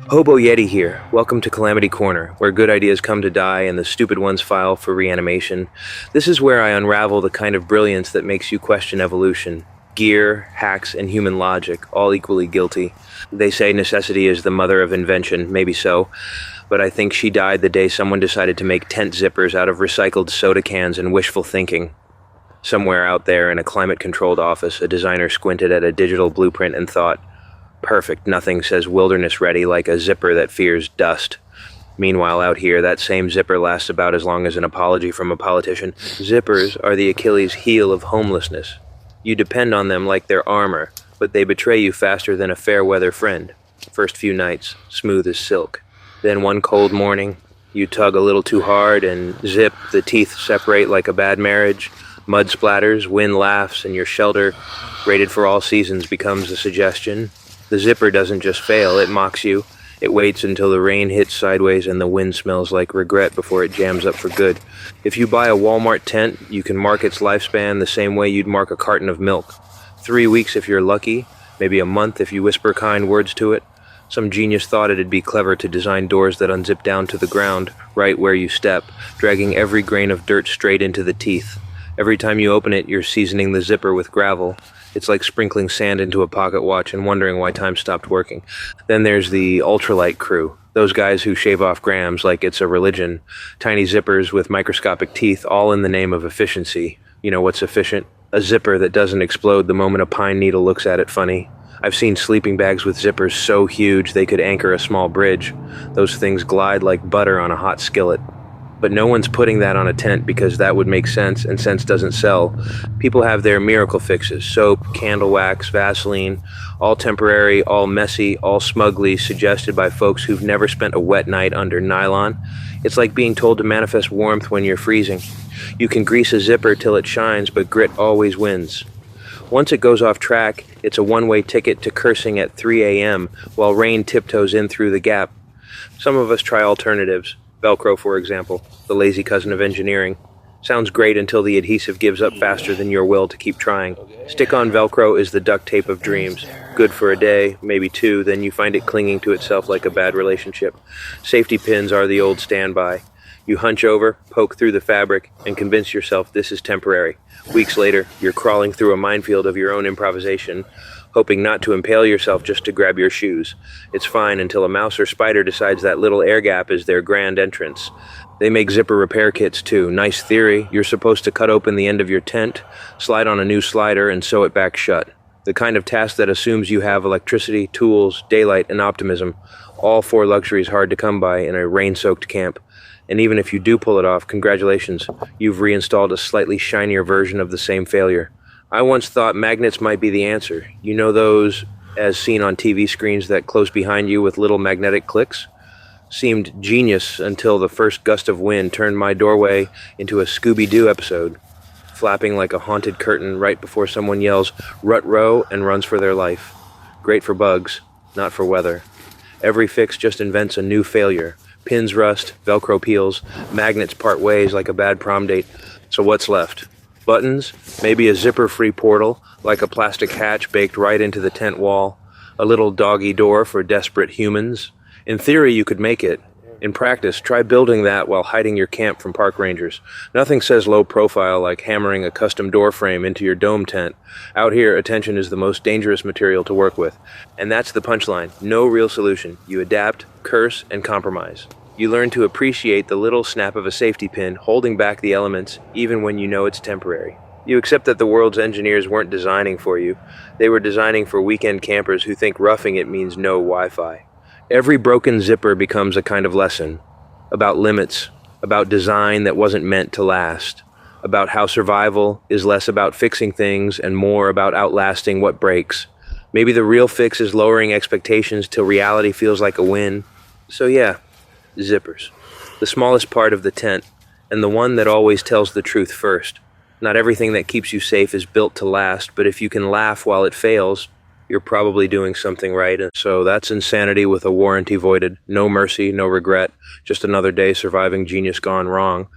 Hobo Yeti here. Welcome to Calamity Corner, where good ideas come to die and the stupid ones file for reanimation. This is where I unravel the kind of brilliance that makes you question evolution. Gear, hacks, and human logic, all equally guilty. They say necessity is the mother of invention, maybe so, but I think she died the day someone decided to make tent zippers out of recycled soda cans and wishful thinking. Somewhere out there in a climate-controlled office, a designer squinted at a digital blueprint and thought, perfect, nothing says wilderness ready like a zipper that fears dust. Meanwhile, out here, that same zipper lasts about as long as an apology from a politician. Zippers are the Achilles heel of homelessness. You depend on them like they're armor, but they betray you faster than a fair-weather friend. First few nights, smooth as silk. Then one cold morning, you tug a little too hard and zip, the teeth separate like a bad marriage. Mud splatters, wind laughs, and your shelter, rated for all seasons, becomes a suggestion. The zipper doesn't just fail, it mocks you. It waits until the rain hits sideways and the wind smells like regret before it jams up for good. If you buy a Walmart tent, you can mark its lifespan the same way you'd mark a carton of milk. 3 weeks if you're lucky, maybe a month if you whisper kind words to it. Some genius thought it'd be clever to design doors that unzip down to the ground, right where you step, dragging every grain of dirt straight into the teeth. Every time you open it, you're seasoning the zipper with gravel. It's like sprinkling sand into a pocket watch and wondering why time stopped working. Then there's the ultralight crew. Those guys who shave off grams like it's a religion. Tiny zippers with microscopic teeth, all in the name of efficiency. You know what's efficient? A zipper that doesn't explode the moment a pine needle looks at it funny. I've seen sleeping bags with zippers so huge they could anchor a small bridge. Those things glide like butter on a hot skillet. But no one's putting that on a tent because that would make sense, and sense doesn't sell. People have their miracle fixes: soap, candle wax, Vaseline, all temporary, all messy, all smugly suggested by folks who've never spent a wet night under nylon. It's like being told to manifest warmth when you're freezing. You can grease a zipper till it shines, but grit always wins. Once it goes off track, it's a one-way ticket to cursing at 3 a.m. while rain tiptoes in through the gap. Some of us try alternatives. Velcro, for example, the lazy cousin of engineering. Sounds great until the adhesive gives up faster than your will to keep trying. Stick-on Velcro is the duct tape of dreams. Good for a day, maybe two, then you find it clinging to itself like a bad relationship. Safety pins are the old standby. You hunch over, poke through the fabric, and convince yourself this is temporary. Weeks later, you're crawling through a minefield of your own improvisation, hoping not to impale yourself just to grab your shoes. It's fine until a mouse or spider decides that little air gap is their grand entrance. They make zipper repair kits too. Nice theory. You're supposed to cut open the end of your tent, slide on a new slider, and sew it back shut. The kind of task that assumes you have electricity, tools, daylight, and optimism. All four luxuries hard to come by in a rain-soaked camp. And even if you do pull it off, congratulations. You've reinstalled a slightly shinier version of the same failure. I once thought magnets might be the answer. You know those, as seen on TV screens, that close behind you with little magnetic clicks? Seemed genius until the first gust of wind turned my doorway into a Scooby-Doo episode, flapping like a haunted curtain right before someone yells, "Rut row," and runs for their life. Great for bugs, not for weather. Every fix just invents a new failure. Pins rust, Velcro peels, magnets part ways like a bad prom date. So what's left? Buttons, maybe a zipper-free portal, like a plastic hatch baked right into the tent wall, a little doggy door for desperate humans. In theory, you could make it. In practice, try building that while hiding your camp from park rangers. Nothing says low profile like hammering a custom door frame into your dome tent. Out here, attention is the most dangerous material to work with. And that's the punchline. No real solution. You adapt, curse, and compromise. You learn to appreciate the little snap of a safety pin holding back the elements even when you know it's temporary. You accept that the world's engineers weren't designing for you. They were designing for weekend campers who think roughing it means no Wi-Fi. Every broken zipper becomes a kind of lesson. About limits, about design that wasn't meant to last, about how survival is less about fixing things and more about outlasting what breaks. Maybe the real fix is lowering expectations till reality feels like a win. So yeah, zippers. The smallest part of the tent, and the one that always tells the truth first. Not everything that keeps you safe is built to last, but if you can laugh while it fails, you're probably doing something right. And so that's insanity with a warranty voided. No mercy, no regret. Just another day surviving genius gone wrong.